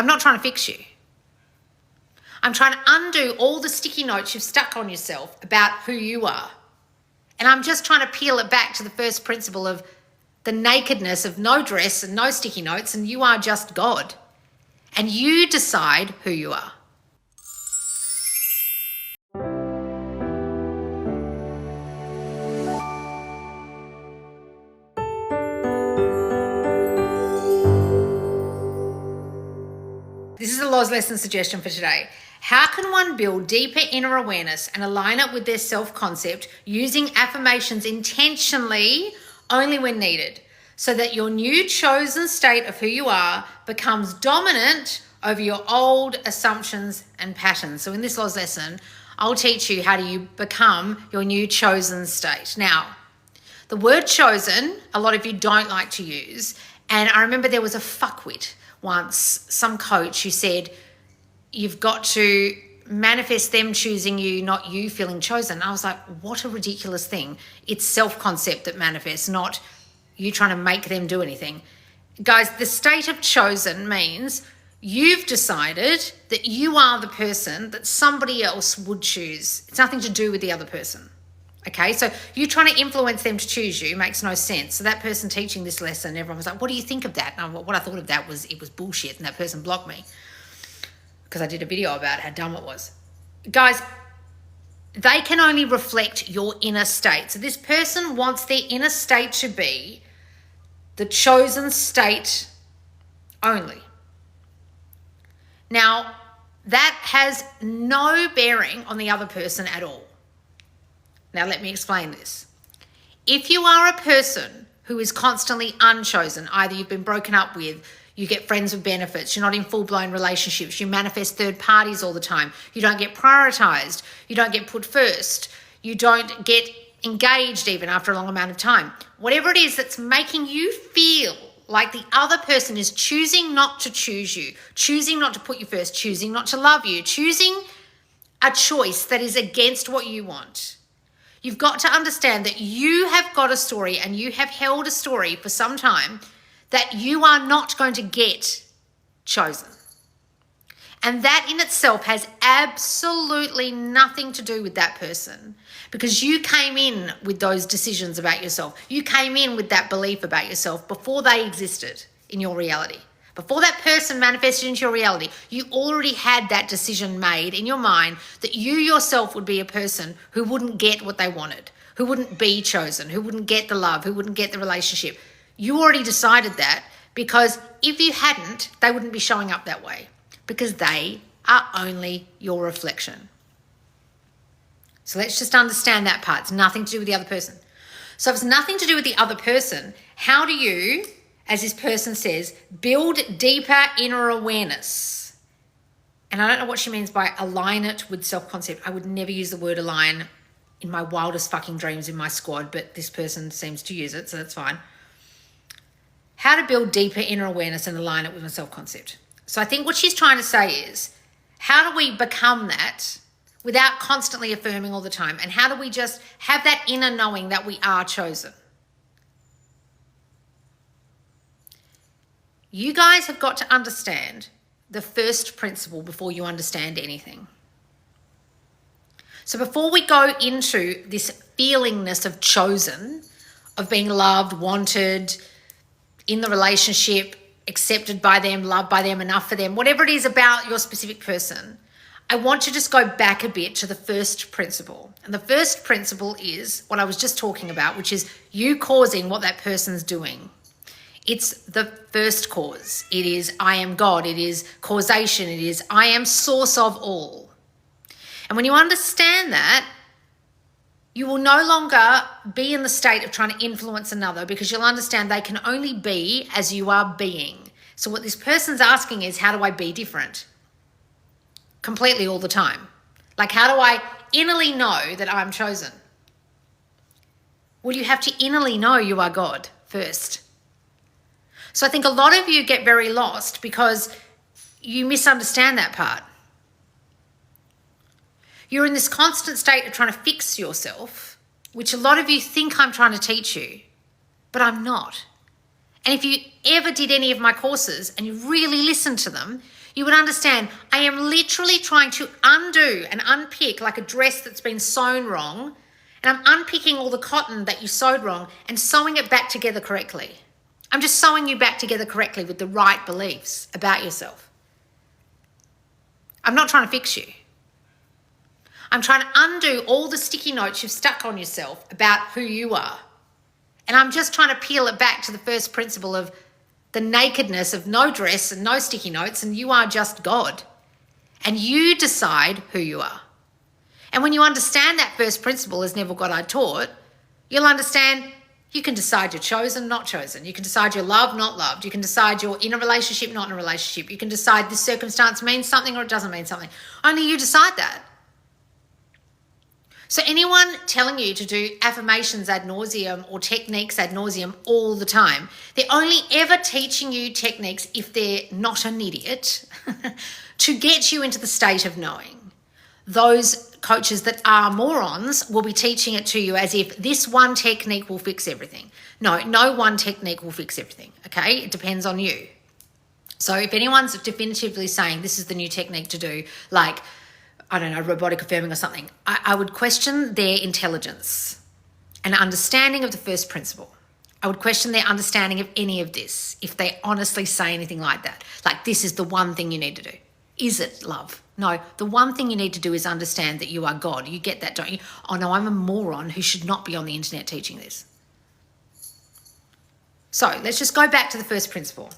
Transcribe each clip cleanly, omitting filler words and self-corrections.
I'm not trying to fix you. I'm trying to undo all the sticky notes you've stuck on yourself about who you are. And I'm just trying to peel it back to the first principle of the nakedness of no dress and no sticky notes, and you are just God. And you decide who you are. This is the Loz lesson suggestion for today. How can one build deeper inner awareness and align it with their self-concept using affirmations intentionally only when needed, so that your new chosen state of who you are becomes dominant over your old assumptions and patterns? So in this Loz lesson, I'll teach you how do you become your new chosen state. Now, the word chosen, a lot of you don't like to use. And I remember there was a fuckwit once, some coach who said, you've got to manifest them choosing you, not you feeling chosen. I was like, what a ridiculous thing. It's self-concept that manifests, not you trying to make them do anything. Guys, the state of chosen means you've decided that you are the person that somebody else would choose. It's nothing to do with the other person. Okay, so you trying to influence them to choose you makes no sense. So that person teaching this lesson, everyone was like, what do you think of that? And what I thought of that was it was bullshit, and that person blocked me because I did a video about how dumb it was. Guys, they can only reflect your inner state. So this person wants their inner state to be the chosen state only. Now, that has no bearing on the other person at all. Now, let me explain this. If you are a person who is constantly unchosen, either you've been broken up with, you get friends with benefits, you're not in full-blown relationships, you manifest third parties all the time, you don't get prioritized, you don't get put first, you don't get engaged even after a long amount of time. Whatever it is that's making you feel like the other person is choosing not to choose you, choosing not to put you first, choosing not to love you, choosing a choice that is against what you want. You've got to understand that you have got a story, and you have held a story for some time that you are not going to get chosen. And that in itself has absolutely nothing to do with that person, because you came in with those decisions about yourself. You came in with that belief about yourself before they existed in your reality. Before that person manifested into your reality, you already had that decision made in your mind that you yourself would be a person who wouldn't get what they wanted, who wouldn't be chosen, who wouldn't get the love, who wouldn't get the relationship. You already decided that, because if you hadn't, they wouldn't be showing up that way, because they are only your reflection. So let's just understand that part. It's nothing to do with the other person. So if it's nothing to do with the other person, how do you, as this person says, build deeper inner awareness? And I don't know what she means by align it with self-concept. I would never use the word align in my wildest fucking dreams in my squad, but this person seems to use it, so that's fine. How to build deeper inner awareness and align it with my self-concept. So I think what she's trying to say is, how do we become that without constantly affirming all the time? And how do we just have that inner knowing that we are chosen? You guys have got to understand the first principle before you understand anything. So before we go into this feelingness of chosen, of being loved, wanted, in the relationship, accepted by them, loved by them, enough for them, whatever it is about your specific person, I want to just go back a bit to the first principle. And the first principle is what I was just talking about, which is you causing what that person's doing. It's the first cause. It is I am God. It is causation. It is I am source of all. And when you understand that, you will no longer be in the state of trying to influence another, because you'll understand they can only be as you are being. So what this person's asking is, how do I be different? Completely all the time. Like, how do I innerly know that I'm chosen? Well, you have to innerly know you are God first. So I think a lot of you get very lost because you misunderstand that part. You're in this constant state of trying to fix yourself, which a lot of you think I'm trying to teach you, but I'm not. And if you ever did any of my courses and you really listened to them, you would understand I am literally trying to undo and unpick like a dress that's been sewn wrong, and I'm unpicking all the cotton that you sewed wrong and sewing it back together correctly. I'm just sewing you back together correctly with the right beliefs about yourself. I'm not trying to fix you. I'm trying to undo all the sticky notes you've stuck on yourself about who you are. And I'm just trying to peel it back to the first principle of the nakedness of no dress and no sticky notes, and you are just God. And you decide who you are. And when you understand that first principle, as Neville Goddard taught, you'll understand you can decide you're chosen, not chosen. You can decide you're loved, not loved. You can decide you're in a relationship, not in a relationship. You can decide this circumstance means something or it doesn't mean something. Only you decide that. So anyone telling you to do affirmations ad nauseum or techniques ad nauseum all the time, they're only ever teaching you techniques, if they're not an idiot, to get you into the state of knowing. Those coaches that are morons will be teaching it to you as if this one technique will fix everything. No one technique will fix everything, okay? It depends on you. So if anyone's definitively saying this is the new technique to do, like, I don't know, robotic affirming or something, I would question their intelligence and understanding of the first principle. I would question their understanding of any of this if they honestly say anything like that. Like, this is the one thing you need to do. Is it, love? No, the one thing you need to do is understand that you are God. You get that, don't you? Oh no, I'm a moron who should not be on the internet teaching this. So let's just go back to the first principle.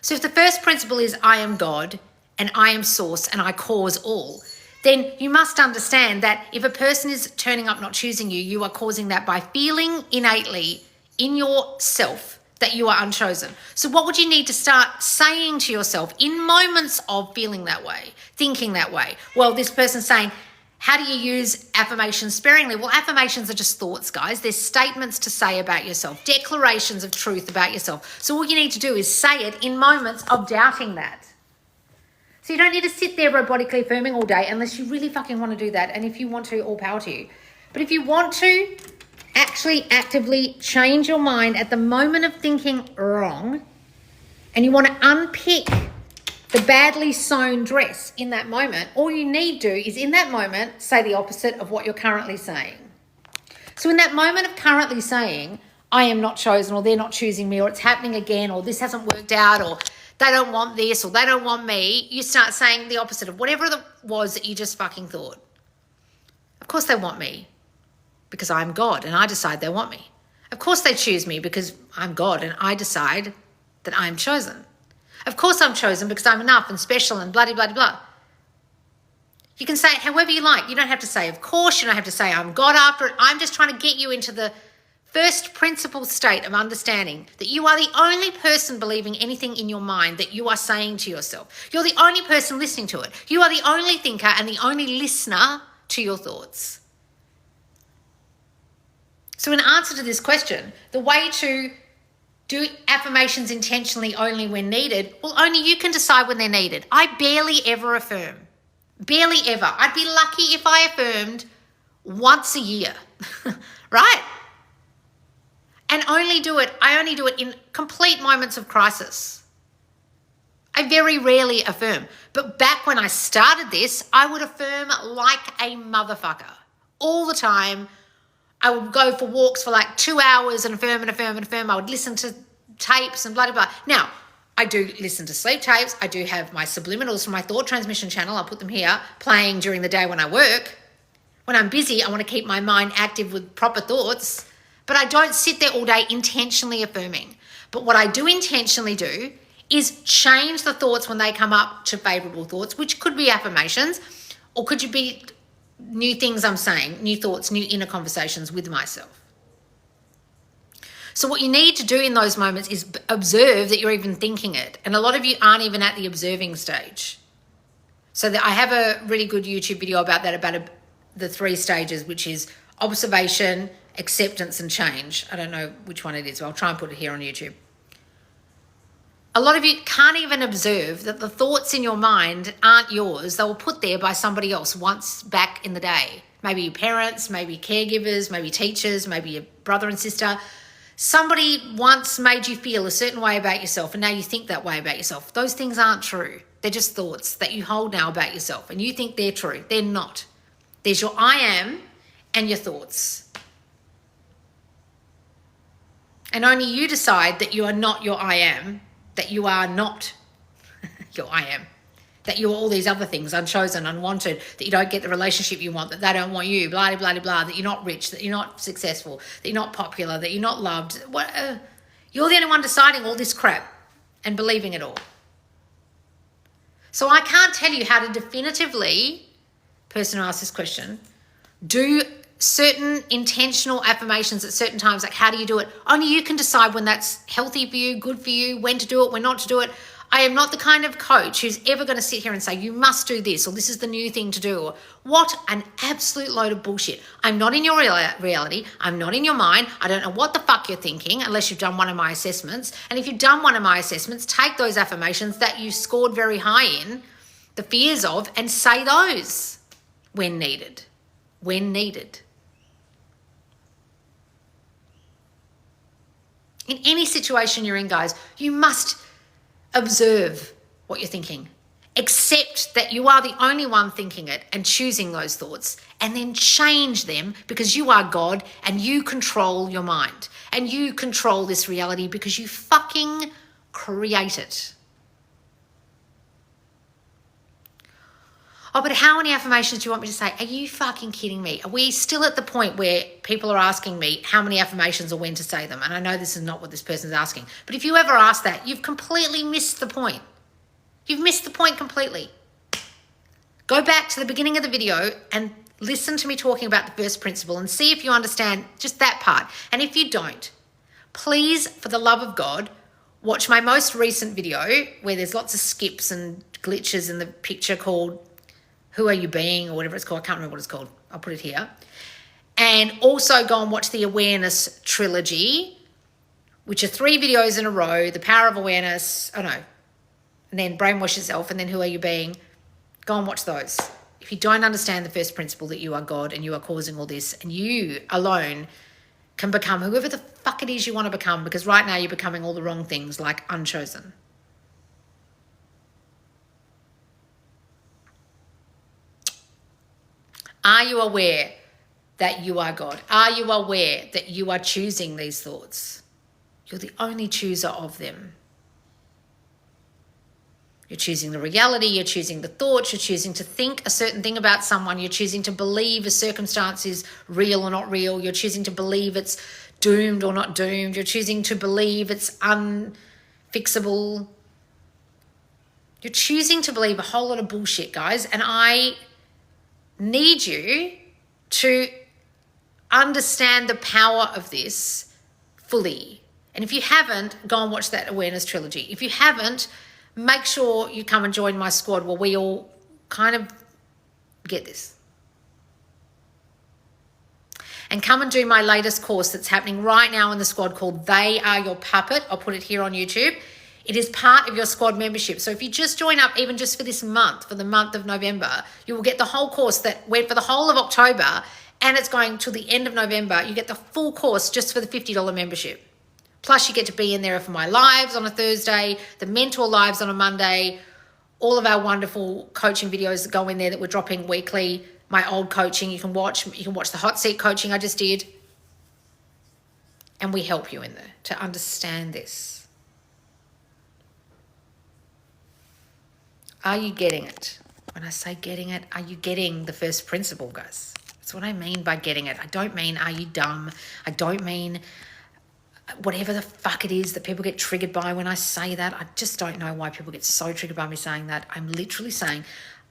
So if the first principle is I am God and I am source and I cause all, then you must understand that if a person is turning up not choosing you, you are causing that by feeling innately in yourself that you are unchosen. So what would you need to start saying to yourself in moments of feeling that way, thinking that way? Well, this person's saying, how do you use affirmations sparingly? Well, affirmations are just thoughts, guys. They're statements to say about yourself, declarations of truth about yourself. So all you need to do is say it in moments of doubting that. So you don't need to sit there robotically affirming all day unless you really fucking want to do that. And if you want to, all power to you. But if you want to actually actively change your mind at the moment of thinking wrong, and you want to unpick the badly sewn dress in that moment, all you need to do is in that moment say the opposite of what you're currently saying. So in that moment of currently saying, I am not chosen, or they're not choosing me, or it's happening again, or this hasn't worked out, or they don't want this, or they don't want me, you start saying the opposite of whatever it was that you just fucking thought. Of course they want me, because I'm God and I decide they want me. Of course they choose me because I'm God and I decide that I'm chosen. Of course I'm chosen because I'm enough and special and blah, blah, blah. You can say it however you like. You don't have to say, of course, you don't have to say I'm God after it. I'm just trying to get you into the first principle state of understanding that you are the only person believing anything in your mind that you are saying to yourself. You're the only person listening to it. You are the only thinker and the only listener to your thoughts. So in answer to this question, the way to do affirmations intentionally only when needed, well, only you can decide when they're needed. I barely ever affirm. Barely ever. I'd be lucky if I affirmed once a year, right? And I only do it in complete moments of crisis. I very rarely affirm. But back when I started this, I would affirm like a motherfucker all the time. I would go for walks for like 2 hours and affirm and affirm and affirm. I would listen to tapes and blah, blah, blah. Now, I do listen to sleep tapes. I do have my subliminals from my thought transmission channel. I'll put them here, playing during the day when I work. When I'm busy, I want to keep my mind active with proper thoughts. But I don't sit there all day intentionally affirming. But what I do intentionally do is change the thoughts when they come up to favorable thoughts, which could be affirmations, or could you be new things I'm saying, new thoughts, new inner conversations with myself. So what you need to do in those moments is observe that you're even thinking it. And a lot of you aren't even at the observing stage. So I have a really good YouTube video about that, about the 3 stages, which is observation, acceptance, and change. I don't know which one it is, but I'll try and put it here on YouTube. A lot of you can't even observe that the thoughts in your mind aren't yours. They were put there by somebody else once back in the day. Maybe your parents, maybe caregivers, maybe teachers, maybe your brother and sister. Somebody once made you feel a certain way about yourself and now you think that way about yourself. Those things aren't true. They're just thoughts that you hold now about yourself and you think they're true. They're not. There's your I am and your thoughts. And only you decide that you are not your I am, that you are not your I am, that you're all these other things, unchosen, unwanted, that you don't get the relationship you want, that they don't want you, blah, blah, blah, blah, that you're not rich, that you're not successful, that you're not popular, that you're not loved. You're the only one deciding all this crap and believing it all. So I can't tell you how to definitively, person who asked this question, do certain intentional affirmations at certain times. Like, how do you do it? Only you can decide when that's healthy for you, good for you, when to do it, when not to do it. I am not the kind of coach who's ever going to sit here and say, you must do this, or this is the new thing to do. Or what an absolute load of bullshit. I'm not in your reality. I'm not in your mind. I don't know what the fuck you're thinking unless you've done one of my assessments. And if you've done one of my assessments, take those affirmations that you scored very high in, the fears of, and say those when needed. When needed. In any situation you're in, guys, you must observe what you're thinking. Accept that you are the only one thinking it and choosing those thoughts, and then change them because you are God and you control your mind and you control this reality because you fucking create it. Oh, but how many affirmations do you want me to say? Are you fucking kidding me? Are we still at the point where people are asking me how many affirmations or when to say them? And I know this is not what this person is asking. But if you ever ask that, you've completely missed the point. You've missed the point completely. Go back to the beginning of the video and listen to me talking about the first principle and see if you understand just that part. And if you don't, please, for the love of God, watch my most recent video where there's lots of skips and glitches in the picture called Who Are You Being, or whatever it's called. I can't remember what it's called. I'll put it here. And also go and watch the Awareness Trilogy, which are 3 videos in a row. The Power of Awareness, and then Brainwash Yourself, and then Who Are You Being. Go and watch those. If you don't understand the first principle that you are God and you are causing all this, and you alone can become whoever the fuck it is you want to become, because right now you're becoming all the wrong things, like unchosen. Are you aware that you are God? Are you aware that you are choosing these thoughts? You're the only chooser of them. You're choosing the reality, you're choosing the thoughts, you're choosing to think a certain thing about someone, you're choosing to believe a circumstance is real or not real, you're choosing to believe it's doomed or not doomed, you're choosing to believe it's unfixable. You're choosing to believe a whole lot of bullshit, guys, and I need you to understand the power of this fully. And if you haven't, go and watch that Awareness Trilogy. If you haven't, make sure you come and join my squad where we all kind of get this. And come and do my latest course that's happening right now in the squad called They Are Your Puppet. I'll put it here on YouTube. It is part of your squad membership. So if you just join up, even just for this month, for the month of November, you will get the whole course that went for the whole of October, and it's going till the end of November. You get the full course just for the $50 membership. Plus you get to be in there for my lives on a Thursday, the mentor lives on a Monday, all of our wonderful coaching videos that go in there that we're dropping weekly, my old coaching you can watch the hot seat coaching I just did. And we help you in there to understand this. Are you getting it? When I say getting it, are you getting the first principle, guys? That's what I mean by getting it. I don't mean, are you dumb? I don't mean whatever the fuck it is that people get triggered by when I say that. I just don't know why people get so triggered by me saying that. I'm literally saying,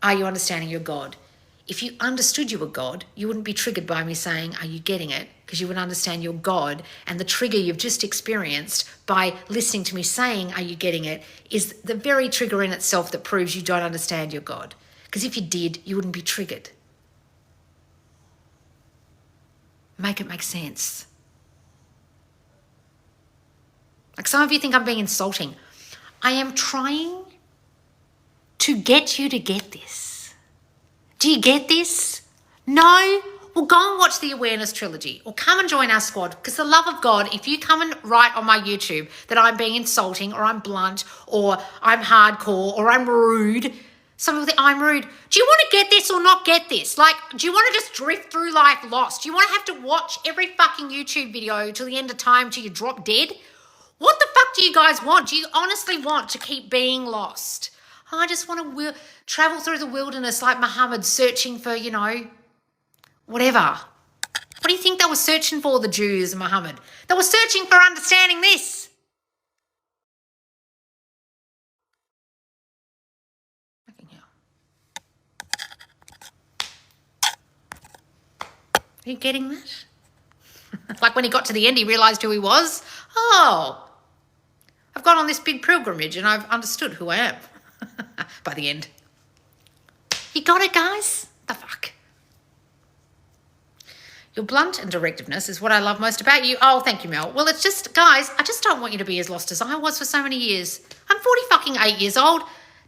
are you understanding your God? If you understood you were God, you wouldn't be triggered by me saying, are you getting it? Because you would understand your God, and the trigger you've just experienced by listening to me saying, are you getting it, is the very trigger in itself that proves you don't understand your God. Because if you did, you wouldn't be triggered. Make it make sense. Like, some of you think I'm being insulting. I am trying to get you to get this. Do you get this? No well, go and watch the Awareness Trilogy or come and join our squad, because the love of God, if you come and write on my YouTube that I'm being insulting or I'm blunt or I'm hardcore or I'm rude, some people think I'm rude. Do you want to get this or not get this? Like, do you want to just drift through life lost? Do you want to have to watch every fucking YouTube video till the end of time till you drop dead? What the fuck do you guys want? Do you honestly want to keep being lost? I just want to travel through the wilderness like Muhammad, searching for, whatever. What do you think they were searching for, the Jews, Muhammad? They were searching for understanding this. Fucking hell. Are you getting that? Like when he got to the end, he realised who he was. Oh, I've gone on this big pilgrimage and I've understood who I am by the end. You got it, guys? The fuck? Your blunt and directiveness is what I love most about you. Oh, thank you, Mel. Well, it's just, guys, I just don't want you to be as lost as I was for so many years. I'm 48 years old.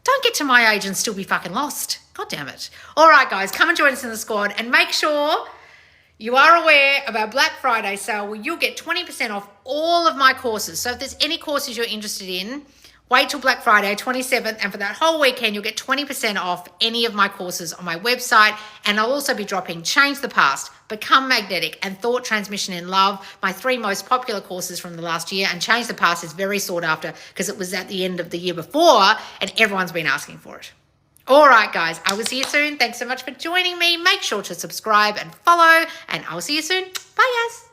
Don't get to my age and still be fucking lost. God damn it. All right, guys, come and join us in the squad and make sure you are aware of our Black Friday sale where you'll get 20% off all of my courses. So if there's any courses you're interested in, wait till Black Friday, 27th, and for that whole weekend, you'll get 20% off any of my courses on my website. And I'll also be dropping Change the Past, Become Magnetic, and Thought Transmission in Love, my 3 most popular courses from the last year. And Change the Past is very sought after because it was at the end of the year before and everyone's been asking for it. All right, guys, I will see you soon. Thanks so much for joining me. Make sure to subscribe and follow, and I'll see you soon. Bye, guys.